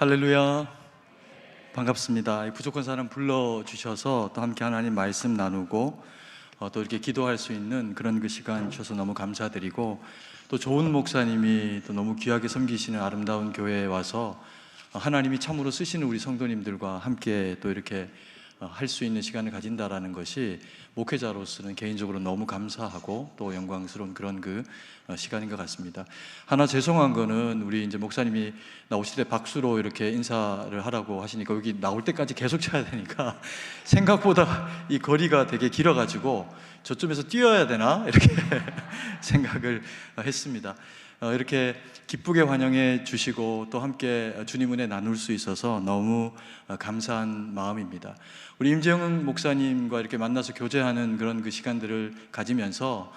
할렐루야. 반갑습니다. 이 부족한 사람 불러주셔서 또 함께 하나님 말씀 나누고 또 이렇게 기도할 수 있는 그런 그 시간 주셔서 너무 감사드리고, 또 좋은 목사님이 또 너무 귀하게 섬기시는 아름다운 교회에 와서 하나님이 참으로 쓰시는 우리 성도님들과 함께 또 이렇게 할 수 있는 시간을 가진다라는 것이 목회자로서는 개인적으로 너무 감사하고 또 영광스러운 그런 그 시간인 것 같습니다. 하나 죄송한 거는, 우리 이제 목사님이 나오실 때 박수로 이렇게 인사를 하라고 하시니까 여기 나올 때까지 계속 쳐야 되니까 생각보다 이 거리가 되게 길어가지고 저쯤에서 뛰어야 되나 이렇게 생각을 했습니다. 이렇게 기쁘게 환영해 주시고 또 함께 주님 은혜 나눌 수 있어서 너무 감사한 마음입니다. 우리 임재영 목사님과 이렇게 만나서 교제하는 그런 그 시간들을 가지면서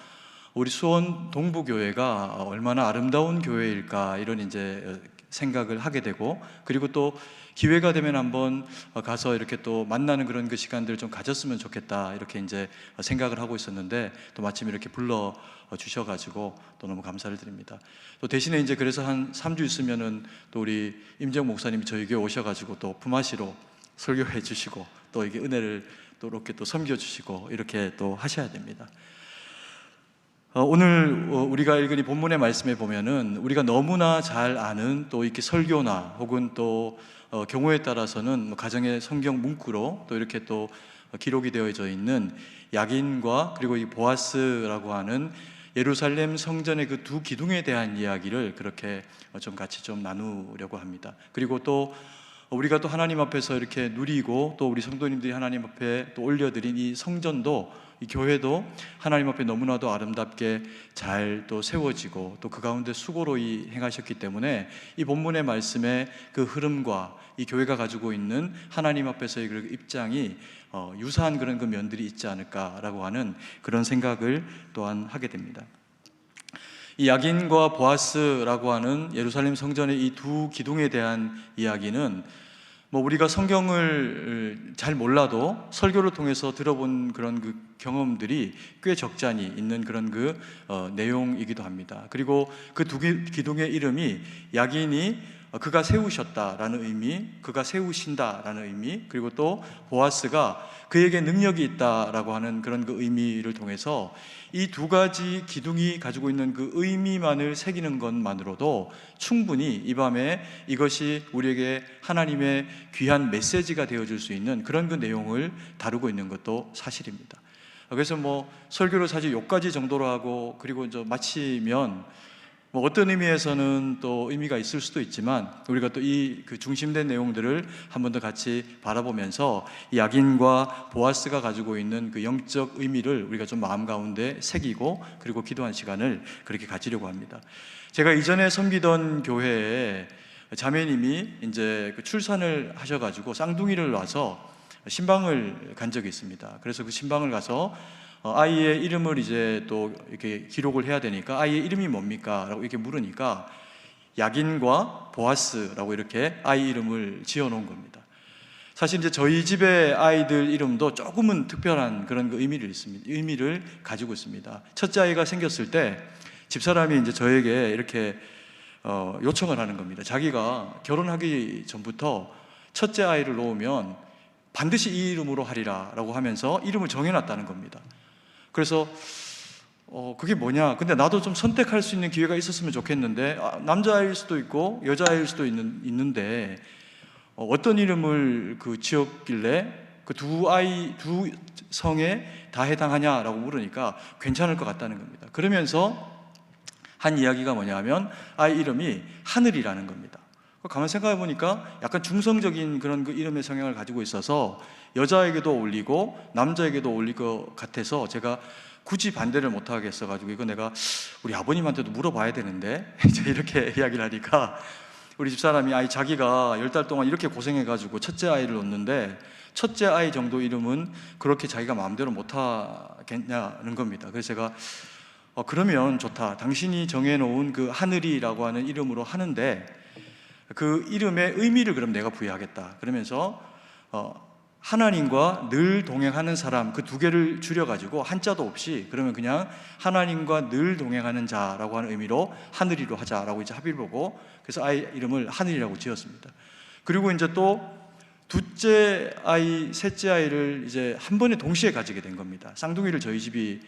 우리 수원 동부교회가 얼마나 아름다운 교회일까, 이런 이제 생각을 하게 되고, 그리고 또 기회가 되면 한번 가서 이렇게 또 만나는 그런 그 시간들을 좀 가졌으면 좋겠다, 이렇게 이제 생각을 하고 있었는데, 또 마침 이렇게 불러 주셔가지고 또 너무 감사를 드립니다. 또 대신에 이제 그래서 한 3주 있으면은 또 우리 임재영 목사님이 저희 교회 오셔가지고 또 품앗이로 설교해 주시고 또 이게 은혜를 또 이렇게 또 섬겨 주시고 이렇게 또 하셔야 됩니다. 오늘 우리가 읽은 이 본문의 말씀에 보면은 우리가 너무나 잘 아는 또 이렇게 설교나 혹은 또 경우에 따라서는 가정의 성경 문구로 또 이렇게 또 기록이 되어져 있는 야긴과 그리고 이 보아스라고 하는 예루살렘 성전의 그 두 기둥에 대한 이야기를 그렇게 좀 같이 좀 나누려고 합니다. 그리고 또 우리가 또 하나님 앞에서 이렇게 누리고 또 우리 성도님들이 하나님 앞에 또 올려드린 이 성전도, 이 교회도 하나님 앞에 너무나도 아름답게 잘 또 세워지고 또 그 가운데 수고로 행하셨기 때문에 이 본문의 말씀의 그 흐름과 이 교회가 가지고 있는 하나님 앞에서의 그 입장이 유사한 그런 그 면들이 있지 않을까라고 하는 그런 생각을 또한 하게 됩니다. 이 야긴과 보아스라고 하는 예루살렘 성전의 이 두 기둥에 대한 이야기는 우리가 성경을 잘 몰라도 설교를 통해서 들어본 그런 그 경험들이 꽤 적잖이 있는 그런 그 내용이기도 합니다. 그리고 그 두 기둥의 이름이 야긴이 그가 세우셨다라는 의미, 그가 세우신다라는 의미, 그리고 또 보아스가 그에게 능력이 있다라고 하는 그런 그 의미를 통해서 이 두 가지 기둥이 가지고 있는 그 의미만을 새기는 것만으로도 충분히 이 밤에 이것이 우리에게 하나님의 귀한 메시지가 되어줄 수 있는 그런 그 내용을 다루고 있는 것도 사실입니다. 그래서 설교를 사실 여기까지 정도로 하고 그리고 이제 마치면 어떤 의미에서는 또 의미가 있을 수도 있지만, 우리가 또 이 그 중심된 내용들을 한 번 더 같이 바라보면서 이 야긴과 보아스가 가지고 있는 그 영적 의미를 우리가 좀 마음 가운데 새기고 그리고 기도한 시간을 그렇게 가지려고 합니다. 제가 이전에 섬기던 교회에 자매님이 이제 그 출산을 하셔가지고 쌍둥이를 놔서 신방을 간 적이 있습니다. 그래서 그 신방을 가서 아이의 이름을 이제 또 이렇게 기록을 해야 되니까 아이의 이름이 뭡니까? 라고 이렇게 물으니까 야긴과 보아스라고 이렇게 아이 이름을 지어 놓은 겁니다. 사실 이제 저희 집의 아이들 이름도 조금은 특별한 그런 그 의미를 가지고 있습니다. 첫째 아이가 생겼을 때 집사람이 이제 저에게 이렇게 요청을 하는 겁니다. 자기가 결혼하기 전부터 첫째 아이를 놓으면 반드시 이 이름으로 하리라 라고 하면서 이름을 정해놨다는 겁니다. 그래서 그게 뭐냐, 근데 나도 좀 선택할 수 있는 기회가 있었으면 좋겠는데 남자아이일 수도 있고 여자아이일 수도 있는데 어떤 이름을 지었길래 그 두 성에 다 해당하냐라고 물으니까 괜찮을 것 같다는 겁니다. 그러면서 한 이야기가 뭐냐면 아이 이름이 하늘이라는 겁니다. 가만히 생각해 보니까 약간 중성적인 그런 그 이름의 성향을 가지고 있어서 여자에게도 어울리고 남자에게도 어울릴 것 같아서 제가 굳이 반대를 못 하겠어가지고 이거 내가 우리 아버님한테도 물어봐야 되는데 이제 이렇게 이야기를 하니까 우리 집사람이 자기가 10달 동안 이렇게 고생해가지고 첫째 아이를 낳는데 첫째 아이 정도 이름은 그렇게 자기가 마음대로 못 하겠냐는 겁니다. 그래서 제가 그러면 좋다. 당신이 정해놓은 그 하늘이라고 하는 이름으로 하는데 그 이름의 의미를 그럼 내가 부여하겠다. 그러면서 하나님과 늘 동행하는 사람, 그 두 개를 줄여가지고 한자도 없이 그러면 그냥 하나님과 늘 동행하는 자라고 하는 의미로 하늘이로 하자라고 이제 합의를 보고 그래서 아이 이름을 하늘이라고 지었습니다. 그리고 이제 또 둘째 아이, 셋째 아이를 이제 한 번에 동시에 가지게 된 겁니다. 쌍둥이를 저희 집이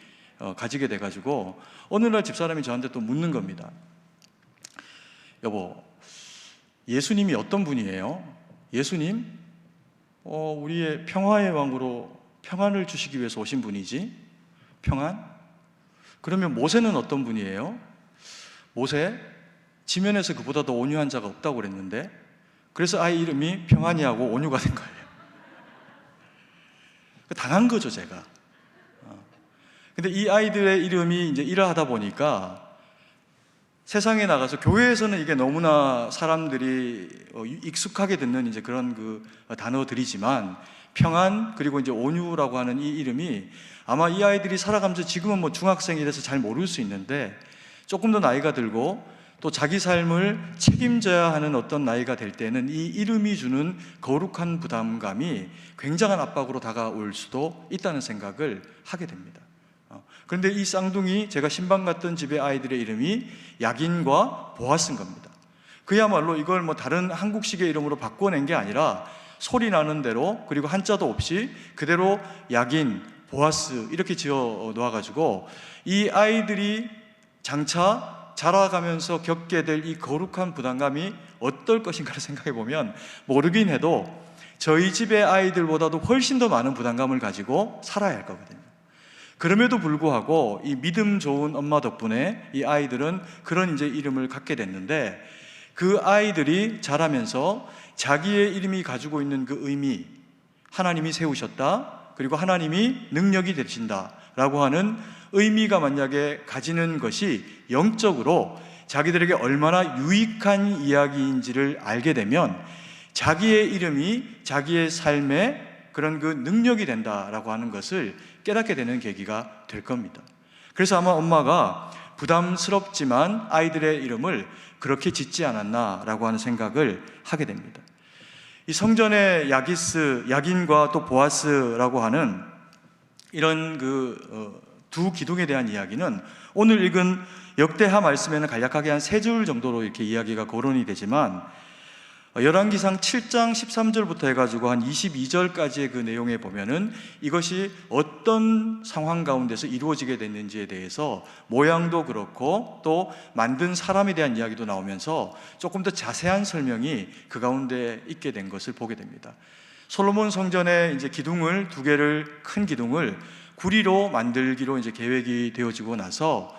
가지게 돼가지고 어느 날 집사람이 저한테 또 묻는 겁니다. 여보, 예수님이 어떤 분이에요? 예수님? 우리의 평화의 왕으로 평안을 주시기 위해서 오신 분이지? 평안? 그러면 모세는 어떤 분이에요? 모세? 지면에서 그보다 더 온유한 자가 없다고 그랬는데, 그래서 아이 이름이 평안이하고 온유가 된 거예요. 당한 거죠, 제가. 근데 이 아이들의 이름이 이제 이러하다 보니까 세상에 나가서 교회에서는 이게 너무나 사람들이 익숙하게 듣는 이제 그런 그 단어들이지만, 평안 그리고 이제 온유라고 하는 이 이름이 아마 이 아이들이 살아가면서 지금은 뭐 중학생이라서 잘 모를 수 있는데, 조금 더 나이가 들고 또 자기 삶을 책임져야 하는 어떤 나이가 될 때는 이 이름이 주는 거룩한 부담감이 굉장한 압박으로 다가올 수도 있다는 생각을 하게 됩니다. 그런데 이 쌍둥이, 제가 신방 갔던 집의 아이들의 이름이 야긴과 보아스인 겁니다. 그야말로 이걸 뭐 다른 한국식의 이름으로 바꿔낸 게 아니라 소리 나는 대로, 그리고 한자도 없이 그대로 야긴, 보아스 이렇게 지어 놓아가지고 이 아이들이 장차 자라가면서 겪게 될 이 거룩한 부담감이 어떨 것인가를 생각해 보면, 모르긴 해도 저희 집의 아이들보다도 훨씬 더 많은 부담감을 가지고 살아야 할 거거든요. 그럼에도 불구하고 이 믿음 좋은 엄마 덕분에 이 아이들은 그런 이제 이름을 갖게 됐는데, 그 아이들이 자라면서 자기의 이름이 가지고 있는 그 의미, 하나님이 세우셨다, 그리고 하나님이 능력이 되신다 라고 하는 의미가 만약에 가지는 것이 영적으로 자기들에게 얼마나 유익한 이야기인지를 알게 되면 자기의 이름이 자기의 삶에 그런 그 능력이 된다라고 하는 것을 깨닫게 되는 계기가 될 겁니다. 그래서 아마 엄마가 부담스럽지만 아이들의 이름을 그렇게 짓지 않았나라고 하는 생각을 하게 됩니다. 이 성전의 야긴과 또 보아스라고 하는 이런 두 기둥에 대한 이야기는 오늘 읽은 역대하 말씀에는 간략하게 한 3줄 정도로 이렇게 이야기가 거론이 되지만, 열왕기상 7장 13절부터 해가지고 한 22절까지의 그 내용에 보면은 이것이 어떤 상황 가운데서 이루어지게 됐는지에 대해서 모양도 그렇고 또 만든 사람에 대한 이야기도 나오면서 조금 더 자세한 설명이 그 가운데 있게 된 것을 보게 됩니다. 솔로몬 성전의 이제 기둥을 2개를, 큰 기둥을 구리로 만들기로 이제 계획이 되어지고 나서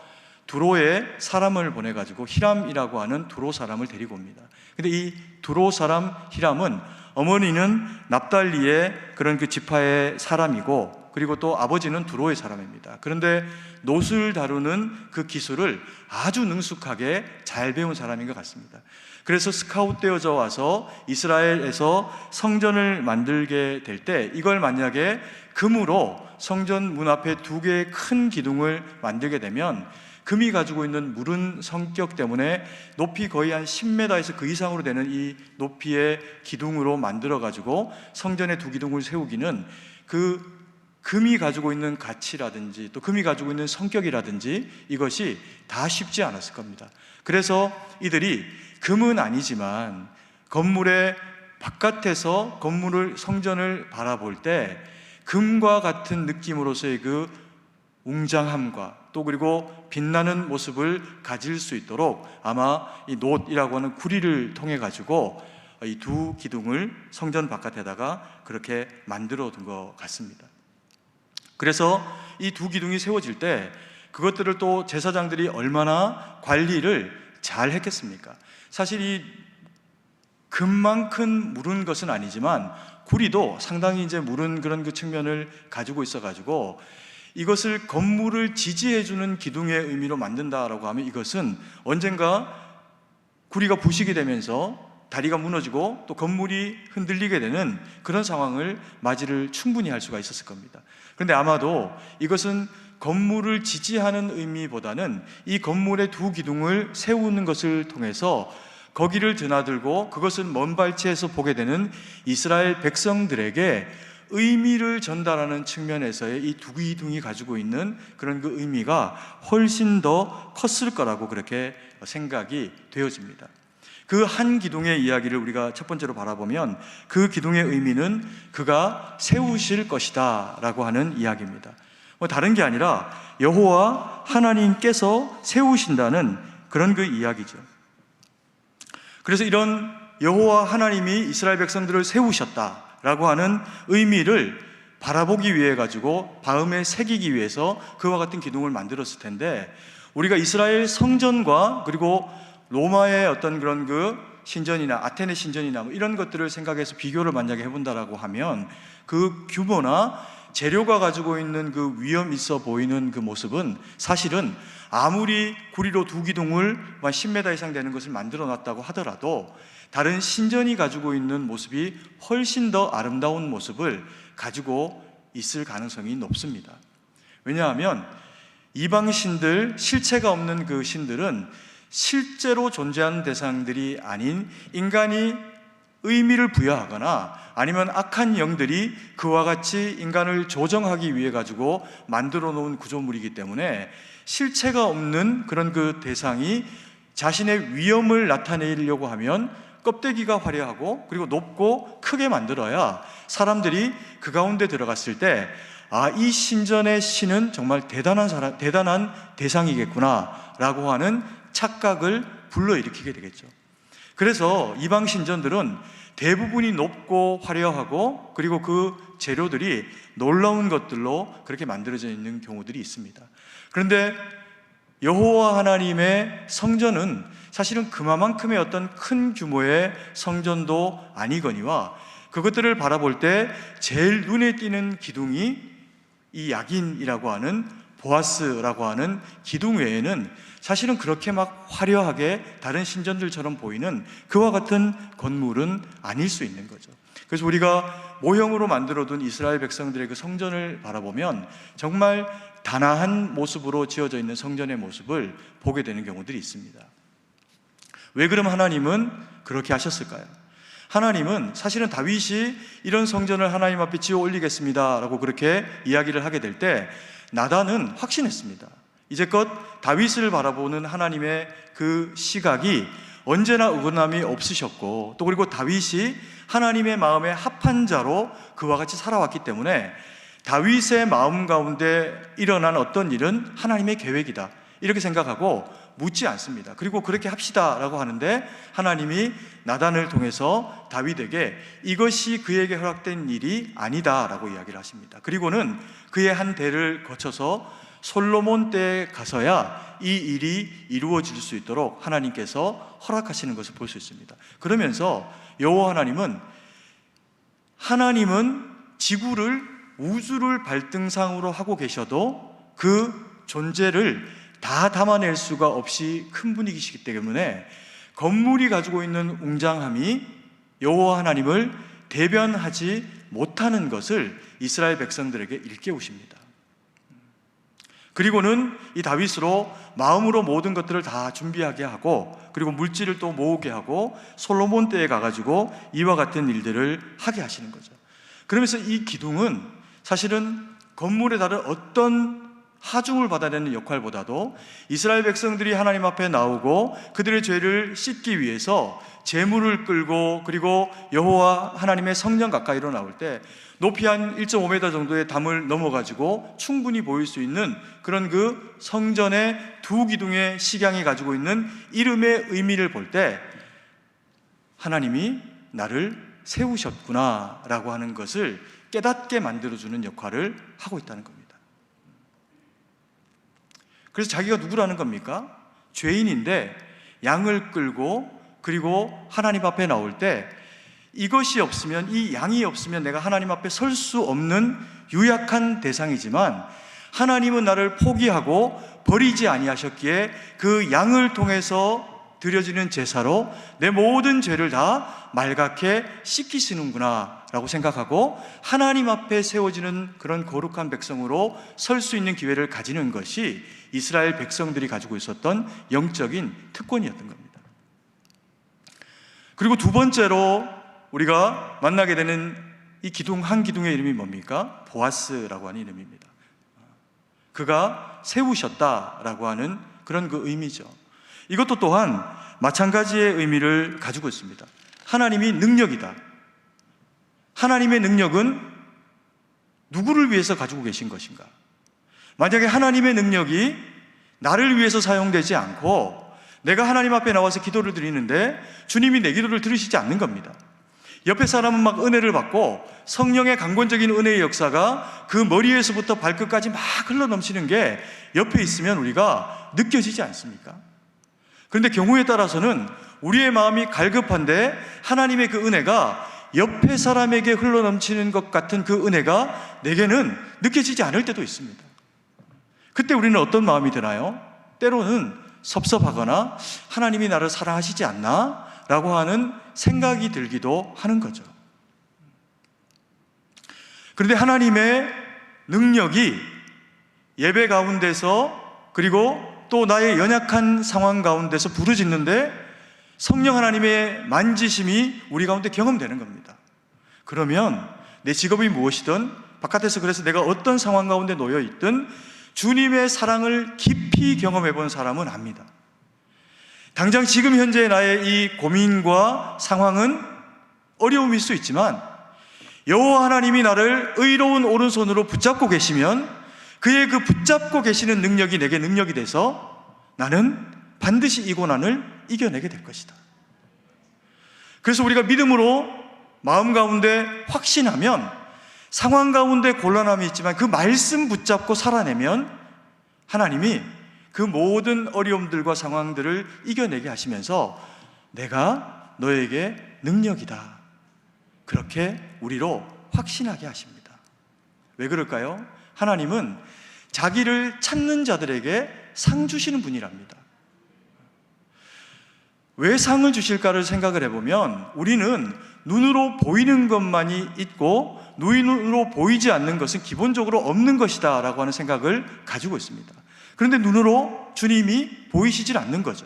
두로에 사람을 보내가지고 히람이라고 하는 두로 사람을 데리고 옵니다. 근데 이 두로 사람 히람은 어머니는 납달리의 그런 그 지파의 사람이고, 그리고 또 아버지는 두로의 사람입니다. 그런데 놋을 다루는 그 기술을 아주 능숙하게 잘 배운 사람인 것 같습니다. 그래서 스카웃되어져 와서 이스라엘에서 성전을 만들게 될 때 이걸 만약에 금으로 성전 문 앞에 2개의 큰 기둥을 만들게 되면 금이 가지고 있는 무른 성격 때문에 높이 거의 한 10m에서 그 이상으로 되는 이 높이의 기둥으로 만들어가지고 성전에 2기둥을 세우기는 그 금이 가지고 있는 가치라든지 또 금이 가지고 있는 성격이라든지 이것이 다 쉽지 않았을 겁니다. 그래서 이들이 금은 아니지만 건물의 바깥에서 성전을 바라볼 때 금과 같은 느낌으로서의 그 웅장함과 또 그리고 빛나는 모습을 가질 수 있도록 아마 이 놋이라고 하는 구리를 통해 가지고 이 2 기둥을 성전 바깥에다가 그렇게 만들어 둔 것 같습니다. 그래서 이 2 기둥이 세워질 때 그것들을 또 제사장들이 얼마나 관리를 잘 했겠습니까? 사실 이 금만큼 무른 것은 아니지만 구리도 상당히 이제 무른 그런 그 측면을 가지고 있어 가지고 이것을 건물을 지지해주는 기둥의 의미로 만든다라고 하면 이것은 언젠가 구리가 부식이 되면서 다리가 무너지고 또 건물이 흔들리게 되는 그런 상황을 맞이를 충분히 할 수가 있었을 겁니다. 그런데 아마도 이것은 건물을 지지하는 의미보다는 이 건물의 2 기둥을 세우는 것을 통해서 거기를 드나들고 그것을 먼 발치에서 보게 되는 이스라엘 백성들에게 의미를 전달하는 측면에서의 이 2 기둥이 가지고 있는 그런 그 의미가 훨씬 더 컸을 거라고 그렇게 생각이 되어집니다. 그 한 기둥의 이야기를 우리가 첫 번째로 바라보면 그 기둥의 의미는 그가 세우실 것이다 라고 하는 이야기입니다. 다른 게 아니라 여호와 하나님께서 세우신다는 그런 그 이야기죠. 그래서 이런 여호와 하나님이 이스라엘 백성들을 세우셨다라고 하는 의미를 바라보기 위해 가지고 마음에 새기기 위해서 그와 같은 기둥을 만들었을 텐데, 우리가 이스라엘 성전과 그리고 로마의 어떤 그런 그 신전이나 아테네 신전이나 뭐 이런 것들을 생각해서 비교를 만약에 해본다라고 하면 그 규모나 재료가 가지고 있는 그 위험 있어 보이는 그 모습은 사실은 아무리 구리로 두 기둥을 10m 이상 되는 것을 만들어 놨다고 하더라도 다른 신전이 가지고 있는 모습이 훨씬 더 아름다운 모습을 가지고 있을 가능성이 높습니다. 왜냐하면 이방 신들, 실체가 없는 그 신들은 실제로 존재하는 대상들이 아닌 인간이 의미를 부여하거나 아니면 악한 영들이 그와 같이 인간을 조정하기 위해 가지고 만들어 놓은 구조물이기 때문에 실체가 없는 그런 그 대상이 자신의 위엄을 나타내려고 하면 껍데기가 화려하고 그리고 높고 크게 만들어야 사람들이 그 가운데 들어갔을 때 이 신전의 신은 정말 대단한 대상이겠구나 라고 하는 착각을 불러일으키게 되겠죠. 그래서 이방 신전들은 대부분이 높고 화려하고 그리고 그 재료들이 놀라운 것들로 그렇게 만들어져 있는 경우들이 있습니다. 그런데 여호와 하나님의 성전은 사실은 그만큼의 어떤 큰 규모의 성전도 아니거니와 그것들을 바라볼 때 제일 눈에 띄는 기둥이 이 야긴이라고 하는 보아스라고 하는 기둥 외에는 사실은 그렇게 막 화려하게 다른 신전들처럼 보이는 그와 같은 건물은 아닐 수 있는 거죠. 그래서 우리가 모형으로 만들어둔 이스라엘 백성들의 그 성전을 바라보면 정말 단아한 모습으로 지어져 있는 성전의 모습을 보게 되는 경우들이 있습니다. 왜 그럼 하나님은 그렇게 하셨을까요? 하나님은 사실은 다윗이 이런 성전을 하나님 앞에 지어 올리겠습니다 라고 그렇게 이야기를 하게 될 때 나단은 확신했습니다. 이제껏 다윗을 바라보는 하나님의 그 시각이 언제나 어긋남이 없으셨고 또 그리고 다윗이 하나님의 마음에 합한 자로 그와 같이 살아왔기 때문에 다윗의 마음 가운데 일어난 어떤 일은 하나님의 계획이다 이렇게 생각하고 묻지 않습니다. 그리고 그렇게 합시다 라고 하는데 하나님이 나단을 통해서 다윗에게 이것이 그에게 허락된 일이 아니다 라고 이야기를 하십니다. 그리고는 그의 한 대를 거쳐서 솔로몬 때에 가서야 이 일이 이루어질 수 있도록 하나님께서 허락하시는 것을 볼 수 있습니다. 그러면서 여호와 하나님은 지구를 우주를 발등상으로 하고 계셔도 그 존재를 다 담아낼 수가 없이 큰 분이시기 때문에 건물이 가지고 있는 웅장함이 여호와 하나님을 대변하지 못하는 것을 이스라엘 백성들에게 일깨우십니다. 그리고는 이 다윗으로 마음으로 모든 것들을 다 준비하게 하고 그리고 물질을 또 모으게 하고 솔로몬 때에 가가지고 이와 같은 일들을 하게 하시는 거죠. 그러면서 이 기둥은 사실은 건물에 다른 어떤 하중을 받아내는 역할보다도 이스라엘 백성들이 하나님 앞에 나오고 그들의 죄를 씻기 위해서 제물을 끌고 그리고 여호와 하나님의 성전 가까이로 나올 때 높이 한 1.5m 정도의 담을 넘어가지고 충분히 보일 수 있는 그런 그 성전의 두 기둥의 식양이 가지고 있는 이름의 의미를 볼 때 하나님이 나를 세우셨구나 라고 하는 것을 깨닫게 만들어주는 역할을 하고 있다는 겁니다. 그래서 자기가 누구라는 겁니까? 죄인인데 양을 끌고 그리고 하나님 앞에 나올 때 이것이 없으면, 이 양이 없으면 내가 하나님 앞에 설 수 없는 유약한 대상이지만 하나님은 나를 포기하고 버리지 아니하셨기에 그 양을 통해서 드려지는 제사로 내 모든 죄를 다 말갛게 씻기시는구나 라고 생각하고 하나님 앞에 세워지는 그런 거룩한 백성으로 설 수 있는 기회를 가지는 것이 이스라엘 백성들이 가지고 있었던 영적인 특권이었던 겁니다. 그리고 두 번째로 우리가 만나게 되는 이 기둥, 한 기둥의 이름이 뭡니까? 보아스라고 하는 이름입니다. 그가 세우셨다라고 하는 그런 그 의미죠. 이것도 또한 마찬가지의 의미를 가지고 있습니다. 하나님이 능력이다. 하나님의 능력은 누구를 위해서 가지고 계신 것인가? 만약에 하나님의 능력이 나를 위해서 사용되지 않고 내가 하나님 앞에 나와서 기도를 드리는데 주님이 내 기도를 들으시지 않는 겁니다. 옆에 사람은 막 은혜를 받고 성령의 강권적인 은혜의 역사가 그 머리에서부터 발끝까지 막 흘러넘치는 게 옆에 있으면 우리가 느껴지지 않습니까? 그런데 경우에 따라서는 우리의 마음이 갈급한데 하나님의 그 은혜가 옆에 사람에게 흘러넘치는 것 같은 그 은혜가 내게는 느껴지지 않을 때도 있습니다. 그때 우리는 어떤 마음이 드나요? 때로는 섭섭하거나 하나님이 나를 사랑하시지 않나? 라고 하는 생각이 들기도 하는 거죠. 그런데 하나님의 능력이 예배 가운데서 그리고 또 나의 연약한 상황 가운데서 부르짖는데 성령 하나님의 만지심이 우리 가운데 경험되는 겁니다. 그러면 내 직업이 무엇이든 바깥에서 그래서 내가 어떤 상황 가운데 놓여 있든 주님의 사랑을 깊이 경험해 본 사람은 압니다. 당장 지금 현재 나의 이 고민과 상황은 어려움일 수 있지만 여호와 하나님이 나를 의로운 오른손으로 붙잡고 계시면 그의 그 붙잡고 계시는 능력이 내게 능력이 돼서 나는 반드시 이 고난을 이겨내게 될 것이다. 그래서 우리가 믿음으로 마음 가운데 확신하면 상황 가운데 곤란함이 있지만 그 말씀 붙잡고 살아내면 하나님이 그 모든 어려움들과 상황들을 이겨내게 하시면서 내가 너에게 능력이다. 그렇게 우리로 확신하게 하십니다. 왜 그럴까요? 하나님은 자기를 찾는 자들에게 상 주시는 분이랍니다. 왜 상을 주실까를 생각을 해보면 우리는 눈으로 보이는 것만이 있고 눈으로 보이지 않는 것은 기본적으로 없는 것이다 라고 하는 생각을 가지고 있습니다. 그런데 눈으로 주님이 보이시질 않는 거죠.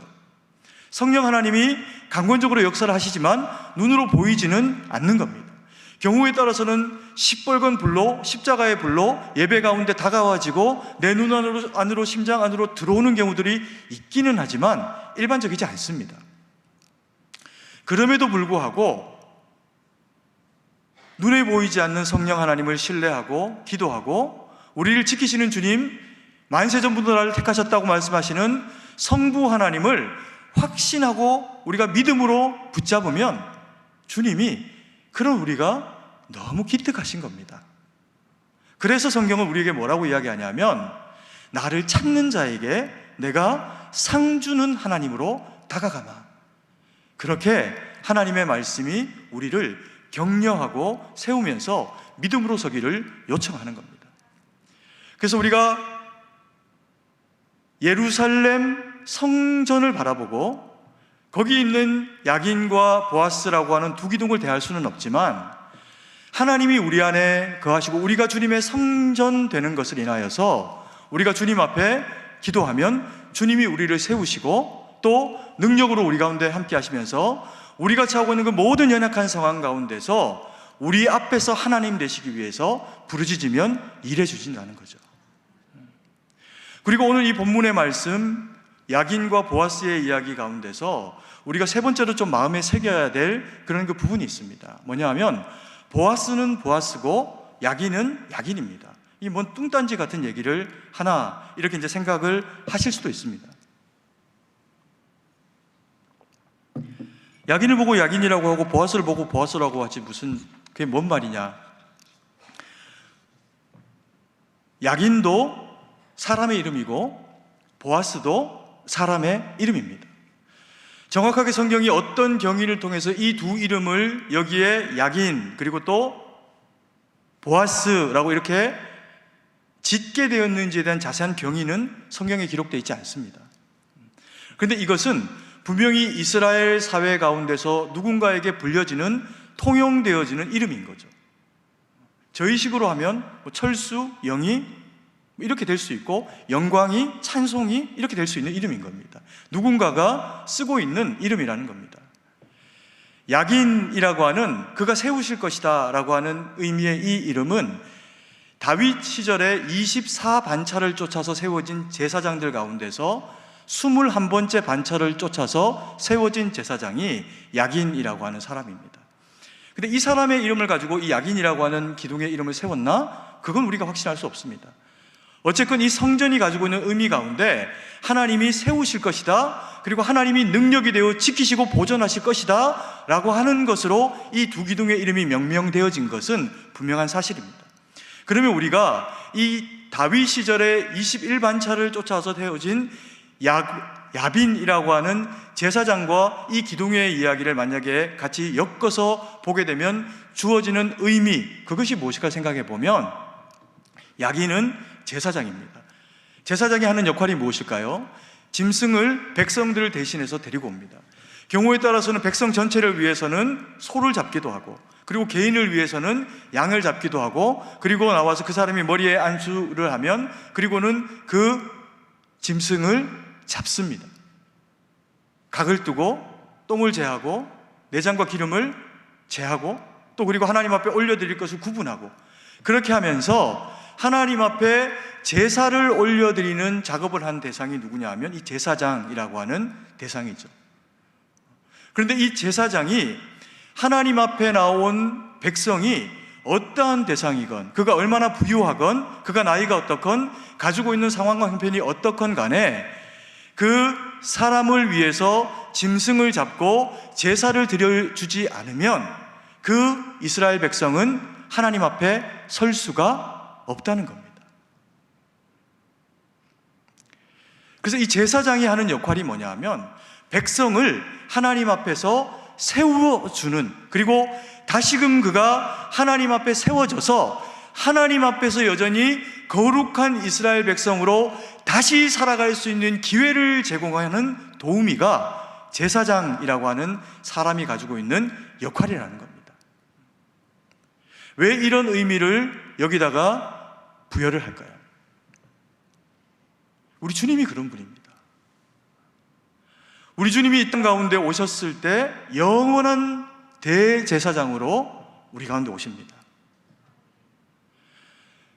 성령 하나님이 강권적으로 역사를 하시지만 눈으로 보이지는 않는 겁니다. 경우에 따라서는 시뻘건 불로 십자가의 불로 예배 가운데 다가와지고 내 눈 안으로 심장 안으로 들어오는 경우들이 있기는 하지만 일반적이지 않습니다. 그럼에도 불구하고 눈에 보이지 않는 성령 하나님을 신뢰하고 기도하고 우리를 지키시는 주님, 만세전부터 나를 택하셨다고 말씀하시는 성부 하나님을 확신하고 우리가 믿음으로 붙잡으면 주님이 그런 우리가 너무 기특하신 겁니다. 그래서 성경은 우리에게 뭐라고 이야기하냐면 나를 찾는 자에게 내가 상 주는 하나님으로 다가가마. 그렇게 하나님의 말씀이 우리를 격려하고 세우면서 믿음으로 서기를 요청하는 겁니다. 그래서 우리가 예루살렘 성전을 바라보고 거기 있는 야긴과 보아스라고 하는 두 기둥을 대할 수는 없지만 하나님이 우리 안에 거하시고 우리가 주님의 성전 되는 것을 인하여서 우리가 주님 앞에 기도하면 주님이 우리를 세우시고 또 능력으로 우리 가운데 함께 하시면서 우리가 처하고 있는 그 모든 연약한 상황 가운데서 우리 앞에서 하나님 되시기 위해서 부르짖으면 일해 주신다는 거죠. 그리고 오늘 이 본문의 말씀 야긴과 보아스의 이야기 가운데서 우리가 세 번째로 좀 마음에 새겨야 될 그런 그 부분이 있습니다. 뭐냐 하면 보아스는 보아스고 야긴은 야긴입니다. 이 뭔 뚱딴지 같은 얘기를 하나 이렇게 이제 생각을 하실 수도 있습니다. 야긴을 보고 야긴이라고 하고 보아스를 보고 보아스라고 하지 무슨 그게 뭔 말이냐. 야긴도 사람의 이름이고 보아스도 사람의 이름입니다. 정확하게 성경이 어떤 경위를 통해서 이 두 이름을 여기에 야긴 그리고 또 보아스라고 이렇게 짓게 되었는지에 대한 자세한 경위는 성경에 기록되어 있지 않습니다. 그런데 이것은 분명히 이스라엘 사회 가운데서 누군가에게 불려지는 통용되어지는 이름인 거죠. 저희 식으로 하면 철수, 영희 이렇게 될 수 있고 영광이, 찬송이 이렇게 될 수 있는 이름인 겁니다. 누군가가 쓰고 있는 이름이라는 겁니다. 야긴이라고 하는 그가 세우실 것이다 라고 하는 의미의 이 이름은 다윗 시절에 24반차를 쫓아서 세워진 제사장들 가운데서 21번째 반차를 쫓아서 세워진 제사장이 야긴이라고 하는 사람입니다. 근데 이 사람의 이름을 가지고 이 야긴이라고 하는 기둥의 이름을 세웠나? 그건 우리가 확신할 수 없습니다. 어쨌건 이 성전이 가지고 있는 의미 가운데 하나님이 세우실 것이다, 그리고 하나님이 능력이 되어 지키시고 보존하실 것이다 라고 하는 것으로 이 두 기둥의 이름이 명명되어진 것은 분명한 사실입니다. 그러면 우리가 이 다윗 시절에 21반차를 쫓아서 세워진 야빈이라고 하는 제사장과 이 기둥의 이야기를 만약에 같이 엮어서 보게 되면 주어지는 의미, 그것이 무엇일까 생각해 보면 야긴은 제사장입니다. 제사장이 하는 역할이 무엇일까요? 짐승을 백성들을 대신해서 데리고 옵니다. 경우에 따라서는 백성 전체를 위해서는 소를 잡기도 하고, 그리고 개인을 위해서는 양을 잡기도 하고, 그리고 나와서 그 사람이 머리에 안수를 하면 그리고는 그 짐승을 잡습니다. 각을 뜨고 똥을 제하고 내장과 기름을 제하고, 또 그리고 하나님 앞에 올려드릴 것을 구분하고, 그렇게 하면서 하나님 앞에 제사를 올려드리는 작업을 한 대상이 누구냐 하면 이 제사장이라고 하는 대상이죠. 그런데 이 제사장이 하나님 앞에 나온 백성이 어떠한 대상이건, 그가 얼마나 부유하건, 그가 나이가 어떻건, 가지고 있는 상황과 형편이 어떻건 간에 그 사람을 위해서 짐승을 잡고 제사를 드려주지 않으면 그 이스라엘 백성은 하나님 앞에 설 수가 없다는 겁니다. 그래서 이 제사장이 하는 역할이 뭐냐 하면 백성을 하나님 앞에서 세워주는, 그리고 다시금 그가 하나님 앞에 세워져서 하나님 앞에서 여전히 거룩한 이스라엘 백성으로 다시 살아갈 수 있는 기회를 제공하는 도우미가 제사장이라고 하는 사람이 가지고 있는 역할이라는 겁니다. 왜 이런 의미를 여기다가 부여를 할까요? 우리 주님이 그런 분입니다. 우리 주님이 이 땅 가운데 오셨을 때 영원한 대제사장으로 우리 가운데 오십니다.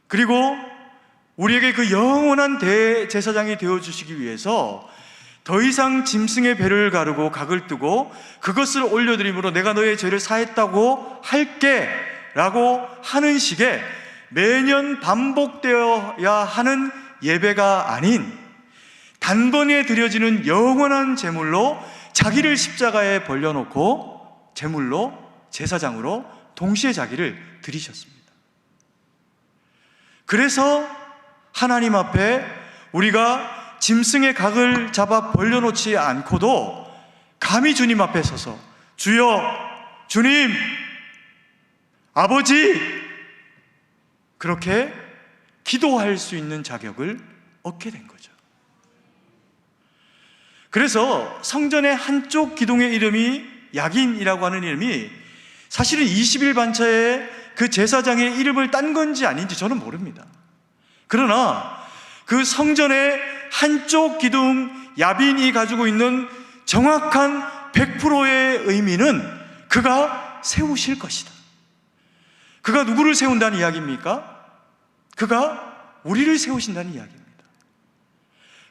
그리고 우리에게 그 영원한 대제사장이 되어주시기 위해서 더 이상 짐승의 배를 가르고 각을 뜨고 그것을 올려드림으로 내가 너의 죄를 사했다고 할게 라고 하는 식의 매년 반복되어야 하는 예배가 아닌 단번에 드려지는 영원한 제물로 자기를 십자가에 벌려놓고 제물로, 제사장으로 동시에 자기를 드리셨습니다. 그래서 하나님 앞에 우리가 짐승의 각을 잡아 벌려놓지 않고도 감히 주님 앞에 서서 주여, 주님, 아버지, 그렇게 기도할 수 있는 자격을 얻게 된 거죠. 그래서 성전의 한쪽 기둥의 이름이 야긴이라고 하는 이름이 사실은 21반차의 그 제사장의 이름을 딴 건지 아닌지 저는 모릅니다. 그러나 그 성전의 한쪽 기둥 야빈이 가지고 있는 정확한 100%의 의미는 그가 세우실 것이다. 그가 누구를 세운다는 이야기입니까? 그가 우리를 세우신다는 이야기입니다.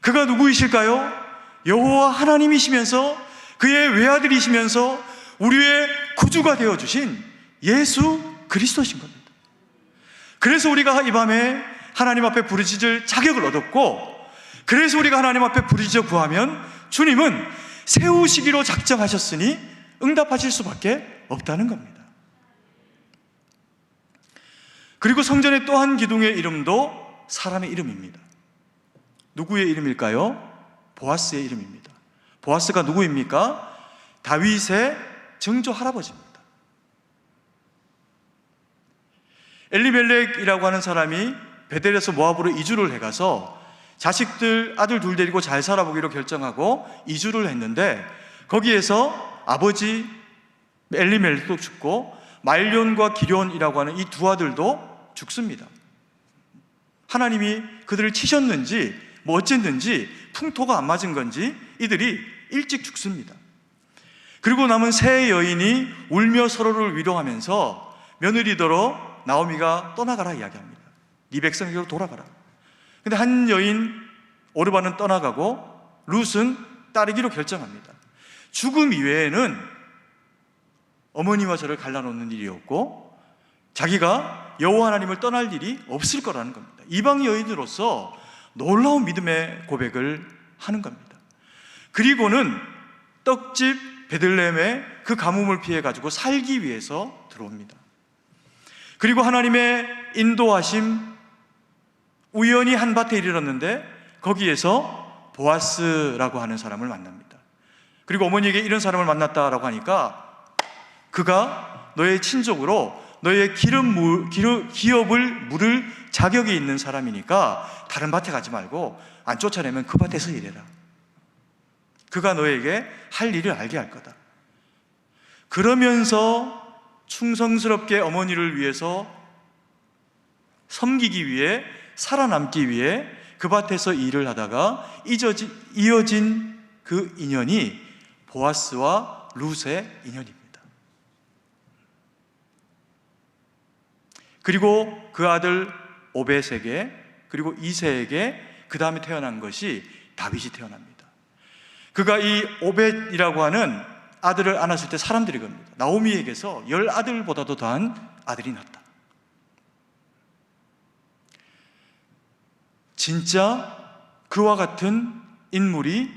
그가 누구이실까요? 여호와 하나님이시면서 그의 외아들이시면서 우리의 구주가 되어주신 예수 그리스도신 겁니다. 그래서 우리가 이 밤에 하나님 앞에 부르짖을 자격을 얻었고, 그래서 우리가 하나님 앞에 부르짖어 구하면 주님은 세우시기로 작정하셨으니 응답하실 수밖에 없다는 겁니다. 그리고 성전의 또 한 기둥의 이름도 사람의 이름입니다. 누구의 이름일까요? 보아스의 이름입니다. 보아스가 누구입니까? 다윗의 증조 할아버지입니다. 엘리멜렉이라고 하는 사람이 베델에서 모압으로 이주를 해가서 자식들, 아들 둘 데리고 잘 살아보기로 결정하고 이주를 했는데, 거기에서 아버지 엘리멜렉도 죽고 말론과 기련이라고 하는 이 두 아들도 죽습니다. 하나님이 그들을 치셨는지 뭐 어쨌는지 풍토가 안 맞은 건지 이들이 일찍 죽습니다. 그리고 남은 세 여인이 울며 서로를 위로하면서 며느리더러 나오미가 떠나가라 이야기합니다. 네 백성에게로 돌아가라. 근데 한 여인 오르바는 떠나가고 룻은 따르기로 결정합니다. 죽음 이외에는 어머니와 저를 갈라놓는 일이 없고 자기가 여호와 하나님을 떠날 일이 없을 거라는 겁니다. 이방 여인으로서 놀라운 믿음의 고백을 하는 겁니다. 그리고는 떡집 베들레헴에 그 가뭄을 피해 가지고 살기 위해서 들어옵니다. 그리고 하나님의 인도하심, 우연히 한 밭에 이르렀는데 거기에서 보아스라고 하는 사람을 만납니다. 그리고 어머니에게 이런 사람을 만났다라고 하니까 그가 너의 친족으로 너의 기업을 물을 자격이 있는 사람이니까 다른 밭에 가지 말고 안 쫓아내면 그 밭에서 일해라. 그가 너에게 할 일을 알게 할 거다. 그러면서 충성스럽게 어머니를 위해서 섬기기 위해, 살아남기 위해 그 밭에서 일을 하다가 이어진 그 인연이 보아스와 룻의 인연입니다. 그리고 그 아들 오벳에게, 그리고 이새에게 그 다음에 태어난 것이 다윗이 태어납니다. 그가 이 오벳이라고 하는 아들을 안았을 때 사람들이 겁니다. 나오미에게서 10아들보다도 더한 아들이 났다. 진짜 그와 같은 인물이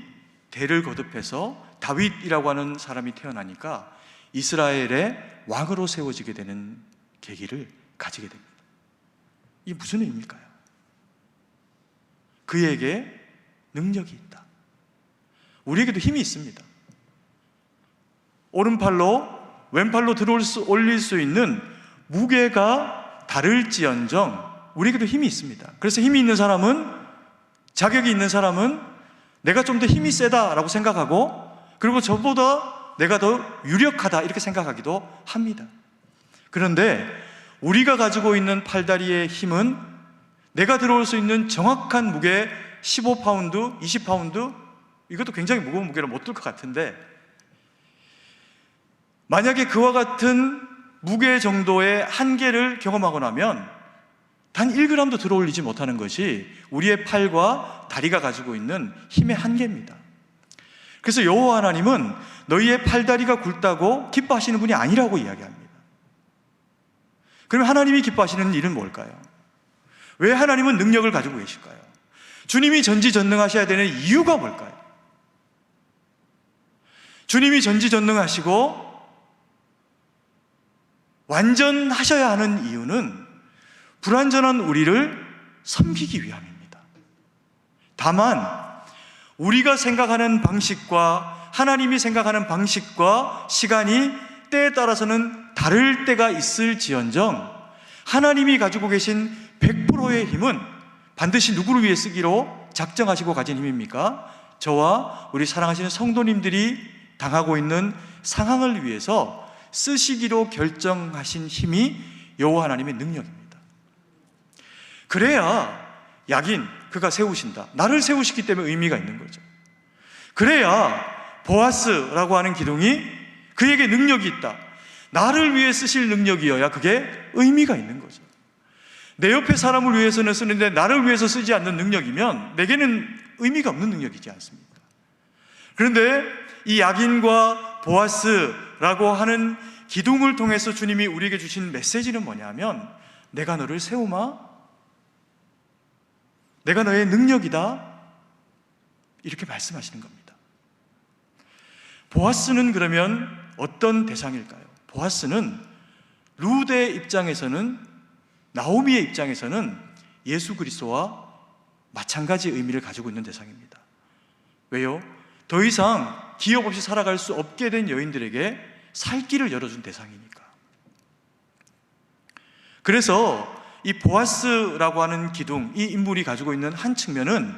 대를 거듭해서 다윗이라고 하는 사람이 태어나니까 이스라엘의 왕으로 세워지게 되는 계기를 가지게 됩니다. 이게 무슨 의미일까요? 그에게 능력이 있다. 우리에게도 힘이 있습니다. 오른팔로 왼팔로 올릴 수 있는 무게가 다를지언정 우리에게도 힘이 있습니다. 그래서 힘이 있는 사람은, 자격이 있는 사람은 내가 좀 더 힘이 세다라고 생각하고, 그리고 저보다 내가 더 유력하다 이렇게 생각하기도 합니다. 그런데 우리가 가지고 있는 팔다리의 힘은 내가 들어올 수 있는 정확한 무게 15파운드, 20파운드, 이것도 굉장히 무거운 무게를 못 들 것 같은데, 만약에 그와 같은 무게 정도의 한계를 경험하고 나면 단 1g도 들어올리지 못하는 것이 우리의 팔과 다리가 가지고 있는 힘의 한계입니다. 그래서 여호와 하나님은 너희의 팔다리가 굵다고 기뻐하시는 분이 아니라고 이야기합니다. 그러면 하나님이 기뻐하시는 일은 뭘까요? 왜 하나님은 능력을 가지고 계실까요? 주님이 전지전능하셔야 되는 이유가 뭘까요? 주님이 전지전능하시고 완전하셔야 하는 이유는 불완전한 우리를 섬기기 위함입니다. 다만 우리가 생각하는 방식과 하나님이 생각하는 방식과 시간이 때에 따라서는 다를 때가 있을지언정 하나님이 가지고 계신 100%의 힘은 반드시 누구를 위해 쓰기로 작정하시고 가진 힘입니까? 저와 우리 사랑하시는 성도님들이 당하고 있는 상황을 위해서 쓰시기로 결정하신 힘이 여호와 하나님의 능력입니다. 그래야 약인 그가 세우신다, 나를 세우시기 때문에 의미가 있는 거죠. 그래야 보아스라고 하는 기둥이 그에게 능력이 있다, 나를 위해 쓰실 능력이어야 그게 의미가 있는 거죠. 내 옆에 사람을 위해서는 쓰는데 나를 위해서 쓰지 않는 능력이면 내게는 의미가 없는 능력이지 않습니까? 그런데 이 약인과 보아스라고 하는 기둥을 통해서 주님이 우리에게 주신 메시지는 뭐냐면, 내가 너를 세우마, 내가 너의 능력이다, 이렇게 말씀하시는 겁니다. 보아스는 그러면 어떤 대상일까요? 보아스는 룻의 입장에서는, 나오미의 입장에서는 예수 그리스도와 마찬가지 의미를 가지고 있는 대상입니다. 왜요? 더 이상 기업 없이 살아갈 수 없게 된 여인들에게 살 길을 열어준 대상이니까. 그래서 이 보아스라고 하는 기둥, 이 인물이 가지고 있는 한 측면은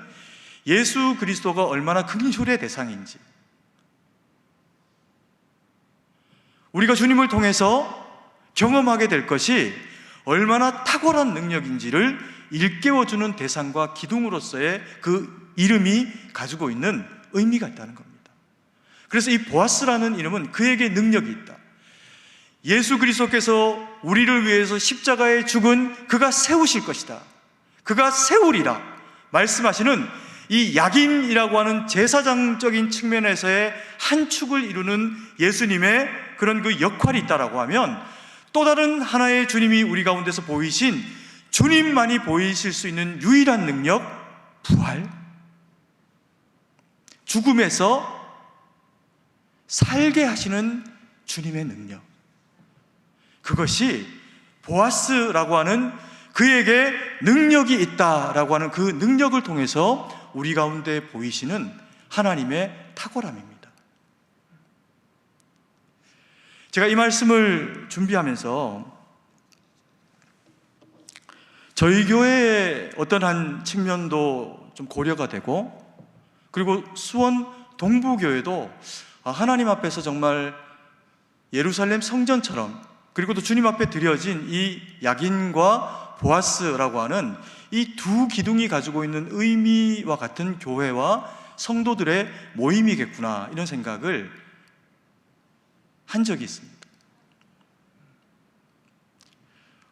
예수 그리스도가 얼마나 긍휼의 대상인지, 우리가 주님을 통해서 경험하게 될 것이 얼마나 탁월한 능력인지를 일깨워주는 대상과 기둥으로서의 그 이름이 가지고 있는 의미가 있다는 겁니다. 그래서 이 보아스라는 이름은 그에게 능력이 있다, 예수 그리스도께서 우리를 위해서 십자가에 죽은 그가 세우실 것이다, 그가 세우리라 말씀하시는 이 약인이라고 하는 제사장적인 측면에서의 한 축을 이루는 예수님의 그런 그 역할이 있다라고 하면, 또 다른 하나의 주님이 우리 가운데서 보이신 주님만이 보이실 수 있는 유일한 능력, 부활, 죽음에서 살게 하시는 주님의 능력, 그것이 보아스라고 하는 그에게 능력이 있다라고 하는 그 능력을 통해서 우리 가운데 보이시는 하나님의 탁월함입니다. 제가 이 말씀을 준비하면서 저희 교회의 어떤 한 측면도 좀 고려가 되고, 그리고 수원 동부교회도 하나님 앞에서 정말 예루살렘 성전처럼, 그리고 또 주님 앞에 드려진 이 약인과 보아스라고 하는 이 두 기둥이 가지고 있는 의미와 같은 교회와 성도들의 모임이겠구나, 이런 생각을 한 적이 있습니다.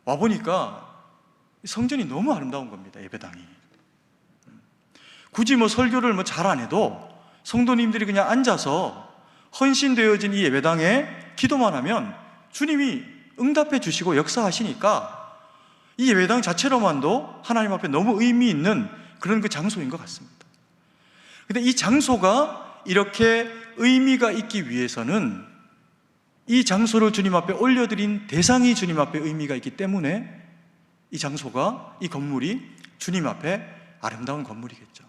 와보니까 성전이 너무 아름다운 겁니다. 예배당이. 굳이 설교를 잘 안 해도 성도님들이 그냥 앉아서 헌신되어진 이 예배당에 기도만 하면 주님이 응답해 주시고 역사하시니까 이 예배당 자체로만도 하나님 앞에 너무 의미 있는 그런 그 장소인 것 같습니다. 근데 이 장소가 이렇게 의미가 있기 위해서는 이 장소를 주님 앞에 올려드린 대상이 주님 앞에 의미가 있기 때문에 이 장소가, 이 건물이 주님 앞에 아름다운 건물이겠죠.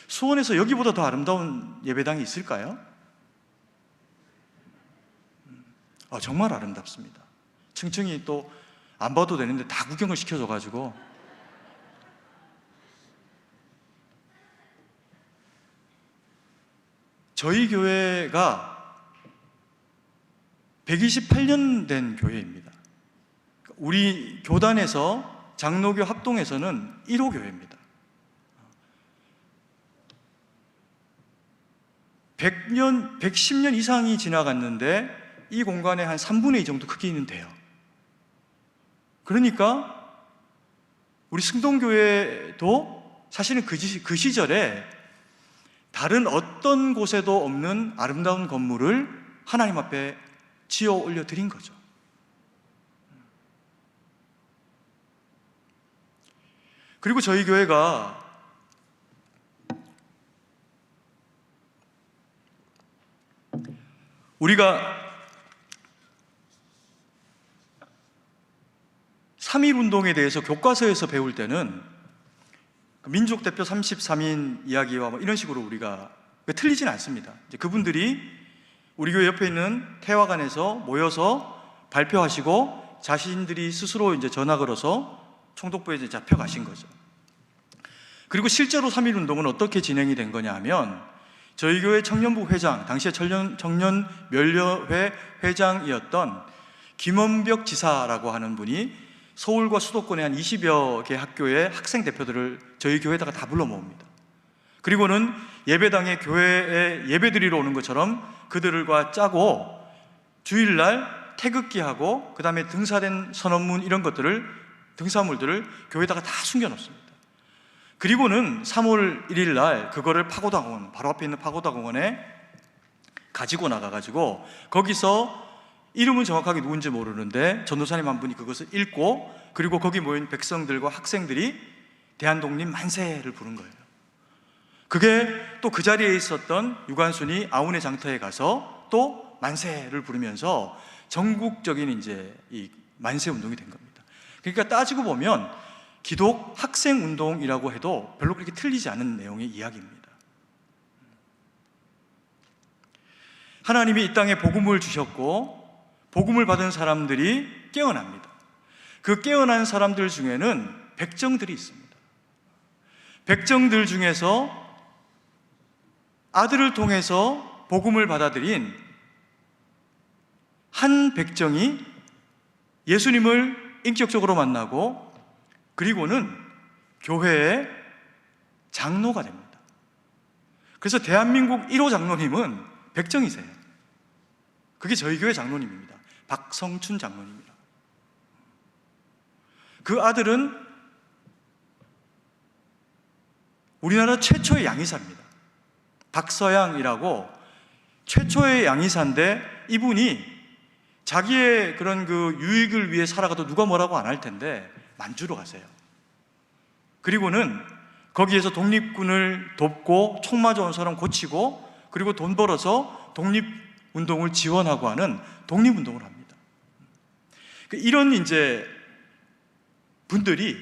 수원에서 여기보다 더 아름다운 예배당이 있을까요? 정말 아름답습니다. 층층이 또 안 봐도 되는데 다 구경을 시켜줘가지고. 저희 교회가 128년 된 교회입니다. 우리 교단에서 장로교 합동에서는 1호 교회입니다. 110년 이상이 지나갔는데 이 공간에 한 3분의 2 정도 크기는 돼요. 그러니까 우리 승동교회도 사실은 그 시절에 다른 어떤 곳에도 없는 아름다운 건물을 하나님 앞에 지어 올려드린 거죠. 그리고 저희 교회가 우리가 3.1운동에 대해서 교과서에서 배울 때는 민족대표 33인 이야기와 이런 식으로 우리가 틀리진 않습니다. 이제 그분들이 우리 교회 옆에 있는 태화관에서 모여서 발표하시고 자신들이 스스로 이제 전화 걸어서 총독부에 이제 잡혀가신 거죠. 그리고 실제로 3.1운동은 어떻게 진행이 된 거냐 하면, 저희 교회 청년부 회장, 당시에 청년면려회 회장이었던 김원벽 지사라고 하는 분이 서울과 수도권의 한 20여 개 학교의 학생 대표들을 저희 교회에다가 다 불러 모읍니다. 그리고는 예배당에 교회에 예배드리러 오는 것처럼 그들과 짜고 주일날 태극기하고 그 다음에 등사된 선언문 이런 것들을, 등사물들을 교회에다가 다 숨겨놓습니다. 그리고는 3월 1일 날 그거를 파고다공원, 바로 앞에 있는 파고다공원에 가지고 나가가지고 거기서 이름은 정확하게 누군지 모르는데 전도사님 한 분이 그것을 읽고, 그리고 거기 모인 백성들과 학생들이 대한독립 만세를 부른 거예요. 그게 또 그 자리에 있었던 유관순이 아우네 장터에 가서 또 만세를 부르면서 전국적인 이제 이 만세 운동이 된 겁니다. 그러니까 따지고 보면 기독 학생 운동이라고 해도 별로 그렇게 틀리지 않은 내용의 이야기입니다. 하나님이 이 땅에 복음을 주셨고 복음을 받은 사람들이 깨어납니다. 그 깨어난 사람들 중에는 백정들이 있습니다. 백정들 중에서 아들을 통해서 복음을 받아들인 한 백정이 예수님을 인격적으로 만나고, 그리고는 교회의 장로가 됩니다. 그래서 대한민국 1호 장로님은 백정이세요. 그게 저희 교회 장로님입니다. 박성춘 장로님이라. 그 아들은 우리나라 최초의 양의사입니다. 박서양이라고 최초의 양의사인데, 이분이 자기의 그런 그 유익을 위해 살아가도 누가 뭐라고 안 할 텐데 만주로 가세요. 그리고는 거기에서 독립군을 돕고 총 맞아온 사람 고치고, 그리고 돈 벌어서 독립운동을 지원하고 하는 독립운동을 합니다. 이런 이제 분들이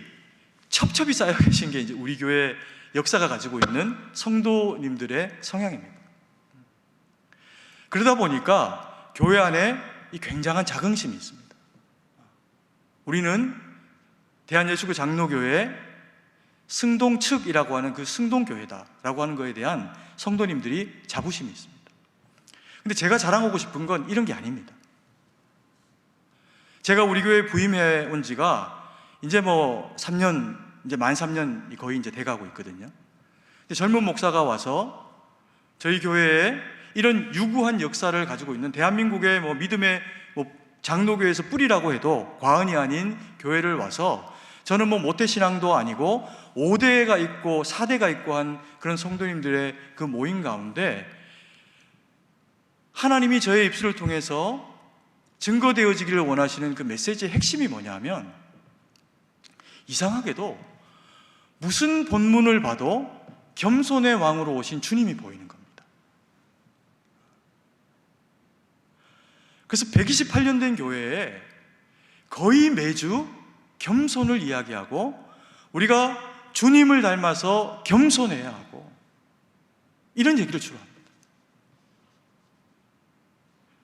첩첩이 쌓여 계신 게 이제 우리 교회 역사가 가지고 있는 성도님들의 성향입니다. 그러다 보니까 교회 안에 이 굉장한 자긍심이 있습니다. 우리는 대한예수교 장로교회 승동 측이라고 하는 그 승동교회다라고 하는 것에 대한 성도님들이 자부심이 있습니다. 근데 제가 자랑하고 싶은 건 이런 게 아닙니다. 제가 우리 교회에 부임해 온 지가 이제 뭐 3년, 이제 만 3년이 거의 이제 돼가고 있거든요. 근데 젊은 목사가 와서 저희 교회에 이런 유구한 역사를 가지고 있는 대한민국의 뭐 믿음의 뭐 장로교회에서 뿌리라고 해도 과언이 아닌 교회를 와서, 저는 뭐 모태신앙도 아니고 5대가 있고 4대가 있고 한 그런 성도님들의 그 모임 가운데 하나님이 저의 입술을 통해서 증거되어지기를 원하시는 그 메시지의 핵심이 뭐냐 하면, 이상하게도 무슨 본문을 봐도 겸손의 왕으로 오신 주님이 보이는 겁니다. 그래서 128년 된 교회에 거의 매주 겸손을 이야기하고, 우리가 주님을 닮아서 겸손해야 하고, 이런 얘기를 주로 합니다.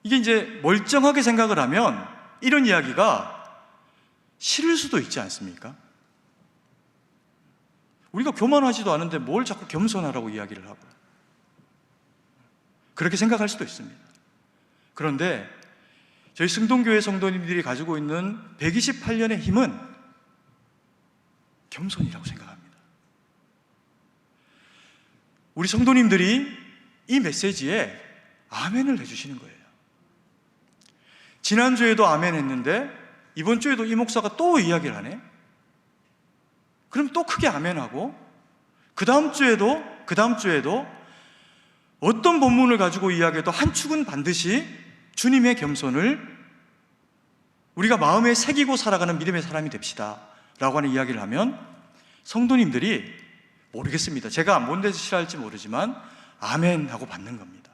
이게 이제 멀쩡하게 생각을 하면 이런 이야기가 싫을 수도 있지 않습니까? 우리가 교만하지도 않은데 뭘 자꾸 겸손하라고 이야기를 하고, 그렇게 생각할 수도 있습니다. 그런데 저희 승동교회 성도님들이 가지고 있는 128년의 힘은 겸손이라고 생각합니다. 우리 성도님들이 이 메시지에 아멘을 해주시는 거예요. 지난주에도 아멘 했는데 이번 주에도 이 목사가 또 이야기를 하네? 그럼 또 크게 아멘하고, 그 다음 주에도 어떤 본문을 가지고 이야기해도 한 축은 반드시 주님의 겸손을 우리가 마음에 새기고 살아가는 믿음의 사람이 됩시다 라고 하는 이야기를 하면, 성도님들이 모르겠습니다. 제가 뭔 데서 싫어할지 모르지만 아멘 하고 받는 겁니다.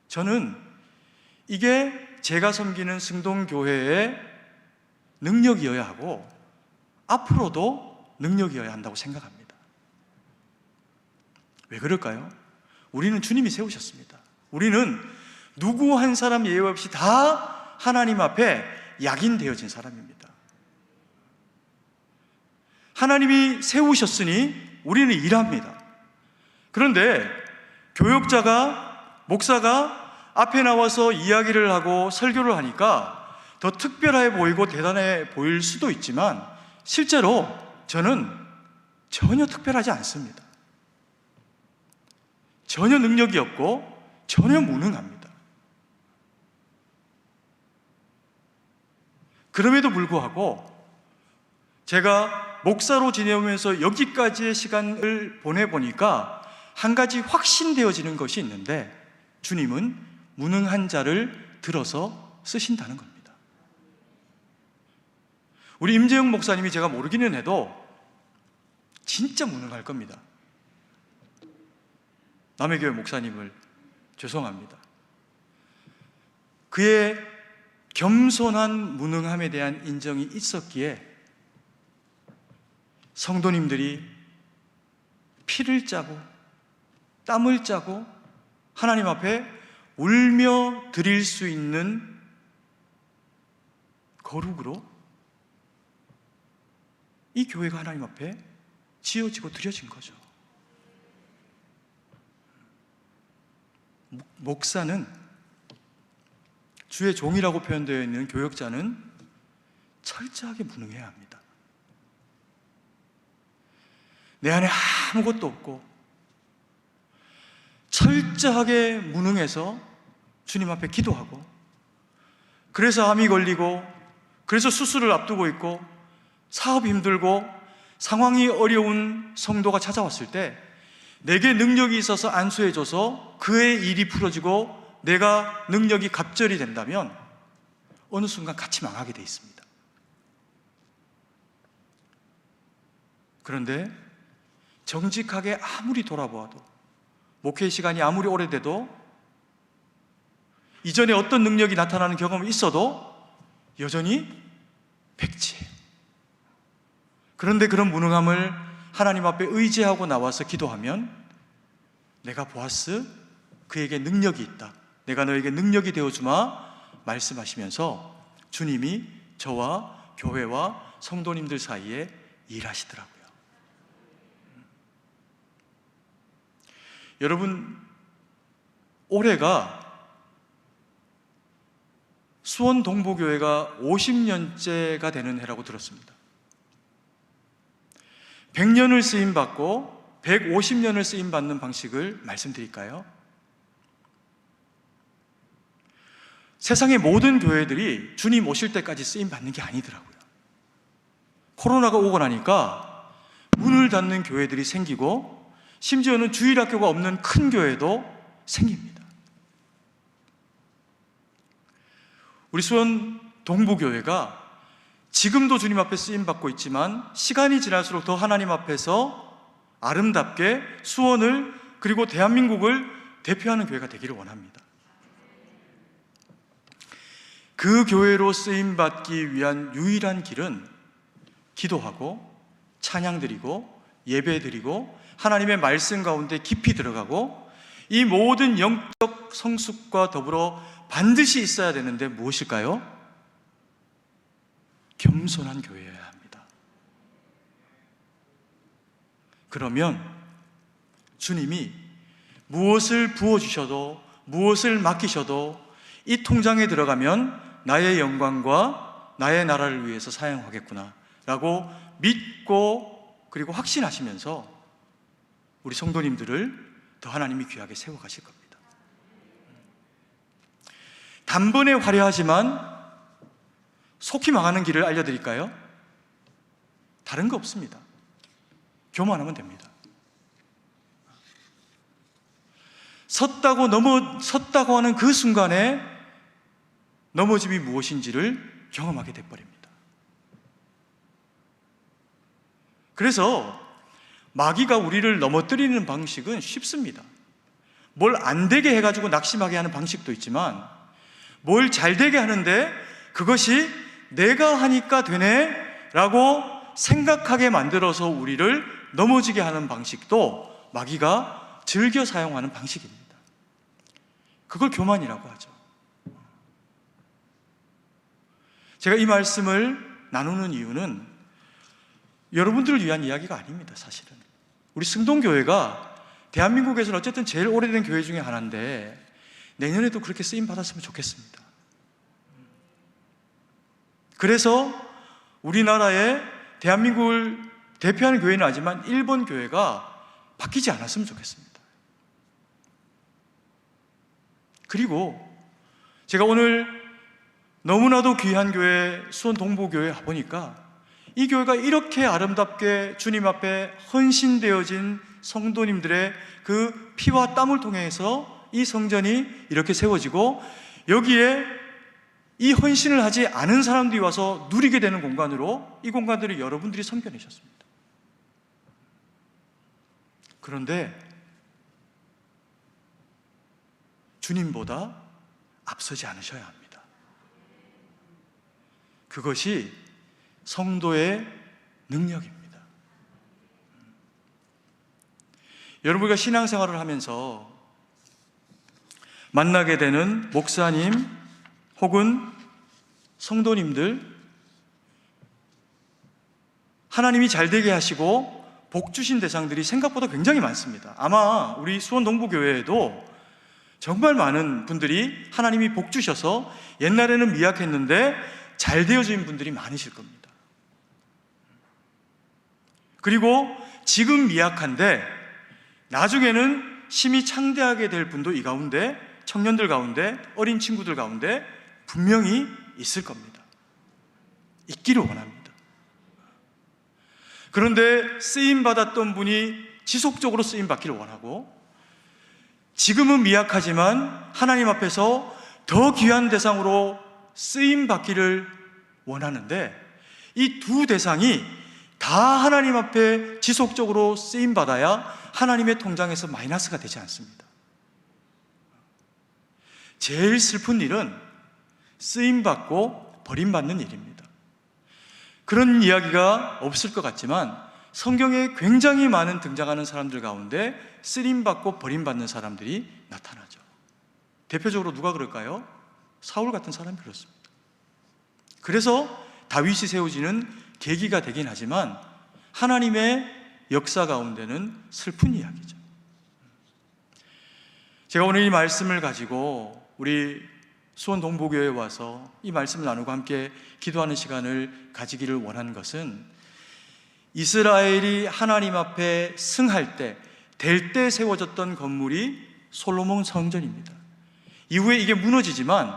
저는 이게 제가 섬기는 승동교회의 능력이어야 하고 앞으로도 능력이어야 한다고 생각합니다. 왜 그럴까요? 우리는 주님이 세우셨습니다. 우리는 누구 한 사람 예외 없이 다 하나님 앞에 약인되어진 사람입니다. 하나님이 세우셨으니 우리는 일합니다. 그런데 교역자가, 목사가 앞에 나와서 이야기를 하고 설교를 하니까 더 특별해 보이고 대단해 보일 수도 있지만, 실제로 저는 전혀 특별하지 않습니다. 전혀 능력이 없고 전혀 무능합니다. 그럼에도 불구하고 제가 목사로 지내오면서 여기까지의 시간을 보내보니까 한 가지 확신되어지는 것이 있는데, 주님은 무능한 자를 들어서 쓰신다는 겁니다. 우리 임재영 목사님이 제가 모르기는 해도 진짜 무능할 겁니다. 남해교회 목사님을 죄송합니다. 그의 겸손한 무능함에 대한 인정이 있었기에 성도님들이 피를 짜고 땀을 짜고 하나님 앞에 울며 드릴 수 있는 거룩으로 이 교회가 하나님 앞에 지어지고 드려진 거죠. 목사는, 주의 종이라고 표현되어 있는 교역자는 철저하게 무능해야 합니다. 내 안에 아무것도 없고 철저하게 무능해서 주님 앞에 기도하고, 그래서 암이 걸리고, 그래서 수술을 앞두고 있고, 사업이 힘들고, 상황이 어려운 성도가 찾아왔을 때 내게 능력이 있어서 안수해줘서 그의 일이 풀어지고 내가 능력이 갑절이 된다면 어느 순간 같이 망하게 돼 있습니다. 그런데 정직하게 아무리 돌아보아도, 목회 시간이 아무리 오래돼도, 이전에 어떤 능력이 나타나는 경험이 있어도 여전히 백지예요. 그런데 그런 무능함을 하나님 앞에 의지하고 나와서 기도하면 내가 보아스, 그에게 능력이 있다, 내가 너에게 능력이 되어주마 말씀하시면서 주님이 저와 교회와 성도님들 사이에 일하시더라고요. 여러분, 올해가 수원 동부교회가 50년째가 되는 해라고 들었습니다. 100년을 쓰임받고 150년을 쓰임받는 방식을 말씀드릴까요? 세상의 모든 교회들이 주님 오실 때까지 쓰임받는 게 아니더라고요. 코로나가 오고 나니까 문을 닫는 교회들이 생기고 심지어는 주일학교가 없는 큰 교회도 생깁니다. 우리 수원 동부교회가 지금도 주님 앞에 쓰임받고 있지만 시간이 지날수록 더 하나님 앞에서 아름답게 수원을, 그리고 대한민국을 대표하는 교회가 되기를 원합니다. 그 교회로 쓰임받기 위한 유일한 길은 기도하고 찬양드리고 예배드리고 하나님의 말씀 가운데 깊이 들어가고, 이 모든 영적 성숙과 더불어 반드시 있어야 되는데 무엇일까요? 겸손한 교회여야 합니다. 그러면 주님이 무엇을 부어주셔도 무엇을 맡기셔도 이 통장에 들어가면 나의 영광과 나의 나라를 위해서 사용하겠구나 라고 믿고, 그리고 확신하시면서 우리 성도님들을 더 하나님이 귀하게 세워가실 겁니다. 단번에 화려하지만 속히 망하는 길을 알려드릴까요? 다른 거 없습니다. 교만하면 됩니다. 섰다고 하는 그 순간에 넘어짐이 무엇인지를 경험하게 돼버립니다. 그래서 마귀가 우리를 넘어뜨리는 방식은 쉽습니다. 뭘 안 되게 해가지고 낙심하게 하는 방식도 있지만, 뭘 잘 되게 하는데 그것이 내가 하니까 되네 라고 생각하게 만들어서 우리를 넘어지게 하는 방식도 마귀가 즐겨 사용하는 방식입니다. 그걸 교만이라고 하죠. 제가 이 말씀을 나누는 이유는 여러분들을 위한 이야기가 아닙니다. 사실은 우리 승동교회가 대한민국에서는 어쨌든 제일 오래된 교회 중에 하나인데 내년에도 그렇게 쓰임 받았으면 좋겠습니다. 그래서 우리나라의 대한민국을 대표하는 교회는 아니지만 일본 교회가 바뀌지 않았으면 좋겠습니다. 그리고 제가 오늘 너무나도 귀한 교회 수원 동부교회에 와보니까 이 교회가 이렇게 아름답게 주님 앞에 헌신되어진 성도님들의 그 피와 땀을 통해서 이 성전이 이렇게 세워지고, 여기에 이 헌신을 하지 않은 사람들이 와서 누리게 되는 공간으로 이 공간들을 여러분들이 섬겨내셨습니다. 그런데 주님보다 앞서지 않으셔야 합니다. 그것이 성도의 능력입니다. 여러분과 신앙생활을 하면서 만나게 되는 목사님 혹은 성도님들, 하나님이 잘되게 하시고 복 주신 대상들이 생각보다 굉장히 많습니다. 아마 우리 수원 동부교회에도 정말 많은 분들이 하나님이 복 주셔서 옛날에는 미약했는데 잘 되어진 분들이 많으실 겁니다. 그리고 지금 미약한데 나중에는 심히 창대하게 될 분도 이 가운데, 청년들 가운데, 어린 친구들 가운데 분명히 있을 겁니다. 있기를 원합니다. 그런데 쓰임받았던 분이 지속적으로 쓰임받기를 원하고, 지금은 미약하지만 하나님 앞에서 더 귀한 대상으로 쓰임받기를 원하는데, 이 두 대상이 다 하나님 앞에 지속적으로 쓰임받아야 하나님의 통장에서 마이너스가 되지 않습니다. 제일 슬픈 일은 쓰임받고 버림받는 일입니다. 그런 이야기가 없을 것 같지만 성경에 굉장히 많은 등장하는 사람들 가운데 쓰임받고 버림받는 사람들이 나타나죠. 대표적으로 누가 그럴까요? 사울 같은 사람이 그렇습니다. 그래서 다윗이 세워지는 계기가 되긴 하지만 하나님의 역사 가운데는 슬픈 이야기죠. 제가 오늘 이 말씀을 가지고 우리 수원 동부교회에 와서 이 말씀을 나누고 함께 기도하는 시간을 가지기를 원한 것은, 이스라엘이 하나님 앞에 승할 때, 될 때 세워졌던 건물이 솔로몬 성전입니다. 이후에 이게 무너지지만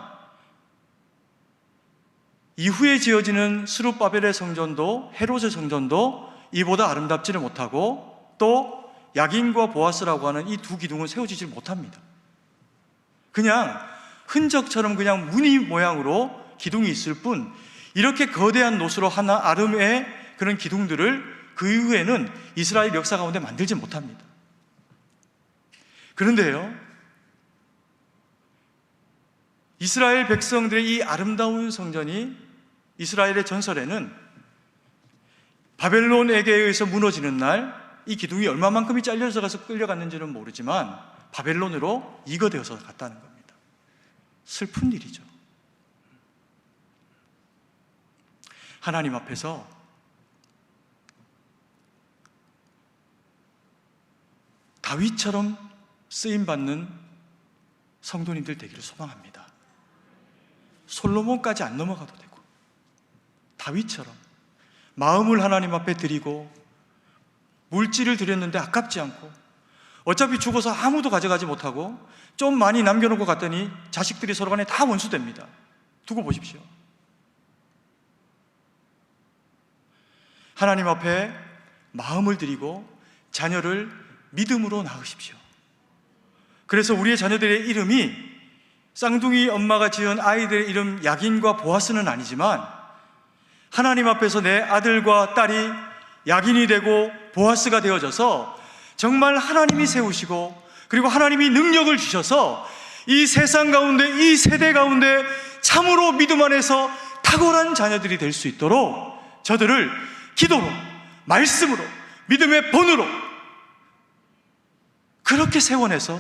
이후에 지어지는 스룹바벨의 성전도, 헤롯의 성전도 이보다 아름답지를 못하고, 또 야긴과 보아스라고 하는 이 두 기둥은 세워지지 못합니다. 그냥 흔적처럼 그냥 무늬 모양으로 기둥이 있을 뿐, 이렇게 거대한 노수로 하나 아름의 그런 기둥들을 그 이후에는 이스라엘 역사 가운데 만들지 못합니다. 그런데요, 이스라엘 백성들의 이 아름다운 성전이 이스라엘의 전설에는 바벨론에게 의해서 무너지는 날 이 기둥이 얼마만큼이 잘려서 가서 끌려갔는지는 모르지만 바벨론으로 이거되어서 갔다는 겁니다. 슬픈 일이죠. 하나님 앞에서 다윗처럼 쓰임받는 성도님들 되기를 소망합니다. 솔로몬까지 안 넘어가도 되고, 다윗처럼 마음을 하나님 앞에 드리고, 물질을 드렸는데 아깝지 않고, 어차피 죽어서 아무도 가져가지 못하고 좀 많이 남겨놓고 갔더니 자식들이 서로 간에 다 원수됩니다. 두고 보십시오. 하나님 앞에 마음을 드리고 자녀를 믿음으로 낳으십시오. 그래서 우리의 자녀들의 이름이 쌍둥이 엄마가 지은 아이들의 이름 야긴과 보아스는 아니지만, 하나님 앞에서 내 아들과 딸이 야긴이 되고 보아스가 되어져서 정말 하나님이 세우시고, 그리고 하나님이 능력을 주셔서 이 세상 가운데, 이 세대 가운데 참으로 믿음 안에서 탁월한 자녀들이 될 수 있도록 저들을 기도로, 말씀으로, 믿음의 본으로 그렇게 세워내서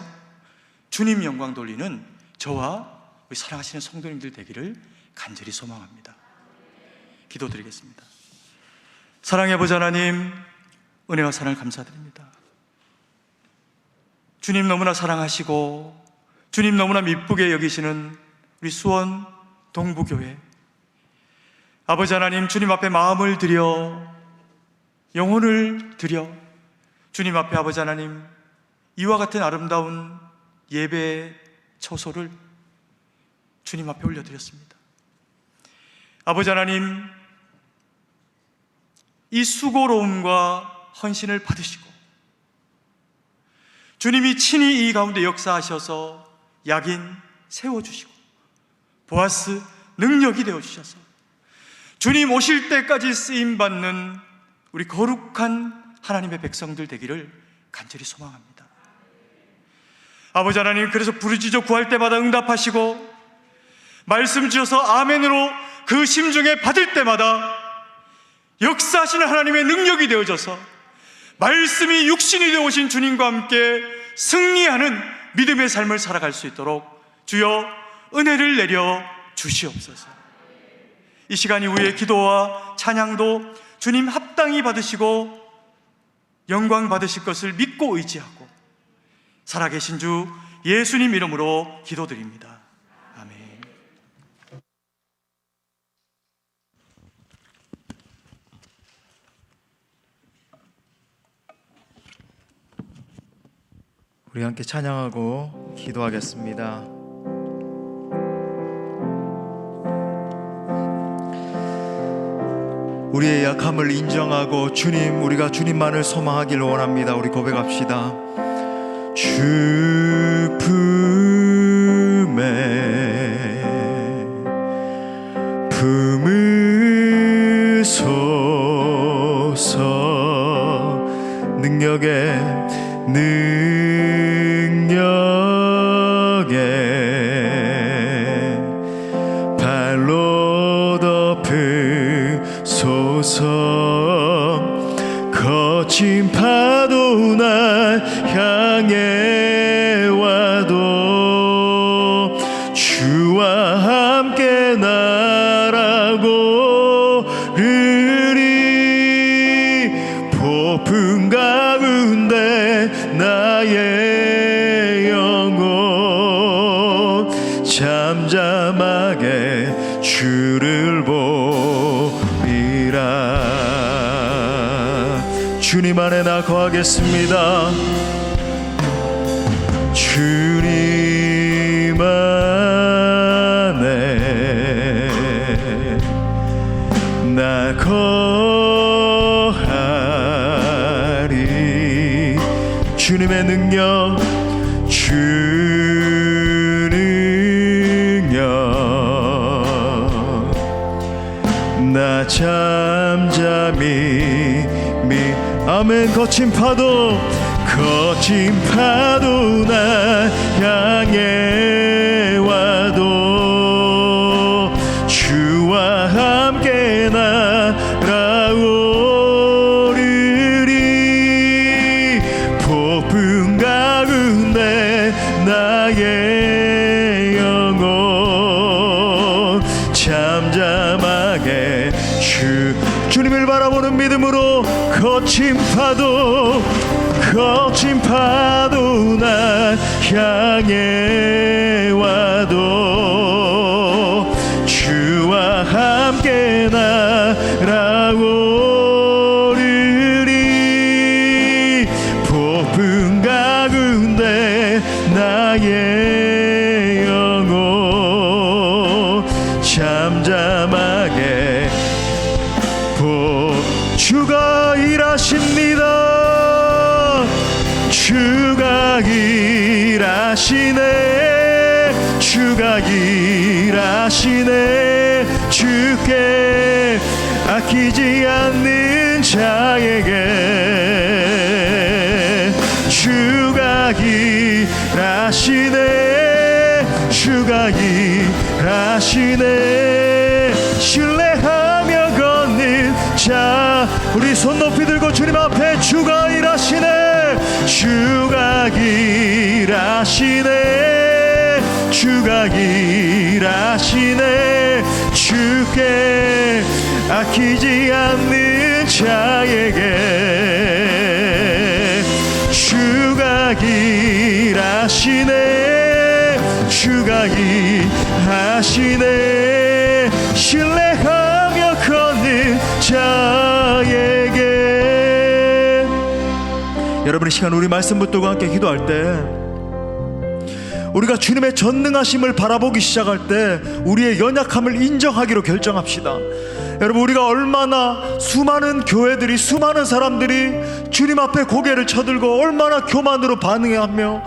주님 영광 돌리는 저와 우리 사랑하시는 성도님들 되기를 간절히 소망합니다. 기도드리겠습니다. 사랑의 아버지 하나님, 은혜와 사랑을 감사드립니다. 주님 너무나 사랑하시고 주님 너무나 미쁘게 여기시는 우리 수원 동부교회, 아버지 하나님, 주님 앞에 마음을 드려, 영혼을 드려 주님 앞에 아버지 하나님, 이와 같은 아름다운 예배의 처소를 주님 앞에 올려드렸습니다. 아버지 하나님, 이 수고로움과 헌신을 받으시고 주님이 친히 이 가운데 역사하셔서 야긴 세워주시고 보아스 능력이 되어주셔서 주님 오실 때까지 쓰임받는 우리 거룩한 하나님의 백성들 되기를 간절히 소망합니다. 아버지 하나님, 그래서 부르짖어 구할 때마다 응답하시고 말씀 주셔서 아멘으로 그 심중에 받을 때마다 역사하시는 하나님의 능력이 되어져서 말씀이 육신이 되어 오신 주님과 함께 승리하는 믿음의 삶을 살아갈 수 있도록 주여 은혜를 내려 주시옵소서. 이 시간 이후에 기도와 찬양도 주님 합당히 받으시고 영광 받으실 것을 믿고 의지하고 살아계신 주 예수님 이름으로 기도드립니다. 아멘. 우리 함께 찬양하고 기도하겠습니다. 우리의 약함을 인정하고 주님, 우리가 주님만을 소망하기를 원합니다. 우리 고백합시다. 주 품에 품으소서. 능력에 발로 덮으소서. 거친 파도 날 향해 와도 주와 함께 날아고 으리. 폭풍 가운데 나의 영혼 잠잠하게 주를 보리라. 주님 안에 나 거하겠습니다. 주님 안에 나 거하리. 주님의 능력, 주 능력 나 잠잠히 아멘. 거친 파도 날 향해 와도 주와 함께 날아오르리. 폭풍 가운데 나의 영혼 잠잠하게 주님을 바라보는 믿음으로 거친 파도 날 향해 와도 주와 함께 날아오르리. 폭풍 가운데 나의 영혼 잠잠하게 주가 일하십니다. 주가 일하시네. 주가 일하시네. 주께 아끼지 않는 자에게 주가 일하시네. 주가 일하시네. 신뢰하며 걷는 자, 우리 손 높이 들고 주님 앞에 주가 일하시네. 주가 일하시네. 주가 일하시네. 주께 아끼지 않는 자에게 주가 일하시네. 주가 일하시네. 신뢰하며 걷는 자에게. 여러분, 이 시간 우리 말씀 붙들고 함께 기도할 때 우리가 주님의 전능하심을 바라보기 시작할 때 우리의 연약함을 인정하기로 결정합시다. 여러분, 우리가 얼마나 수많은 교회들이, 수많은 사람들이 주님 앞에 고개를 쳐들고 얼마나 교만으로 반응하며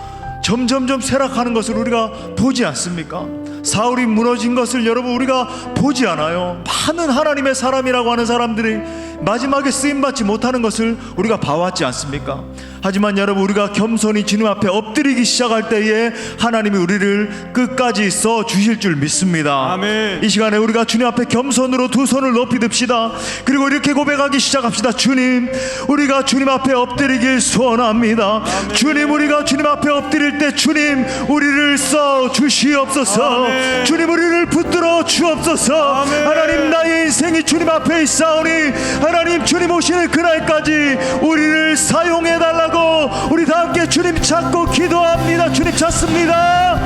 점점점 쇠락하는 것을 우리가 보지 않습니까? 사울이 무너진 것을 여러분 우리가 보지 않아요. 많은 하나님의 사람이라고 하는 사람들이 마지막에 쓰임받지 못하는 것을 우리가 봐왔지 않습니까? 하지만 여러분, 우리가 겸손히 주님 앞에 엎드리기 시작할 때에 하나님이 우리를 끝까지 써 주실 줄 믿습니다. 아멘. 이 시간에 우리가 주님 앞에 겸손으로 두 손을 높이 듭시다. 그리고 이렇게 고백하기 시작합시다. 주님, 우리가 주님 앞에 엎드리길 소원합니다. 아멘. 주님, 우리가 주님 앞에 엎드릴 때 주님, 우리를 써 주시옵소서. 아멘. 주님, 우리를 붙들어 주옵소서. 아멘. 하나님, 나의 인생이 주님 앞에 있사오니 하나님, 주님 오시는 그날까지 우리를 사용해 달라고 우리 다 함께 주님 찾고 기도합니다. 주님 찾습니다.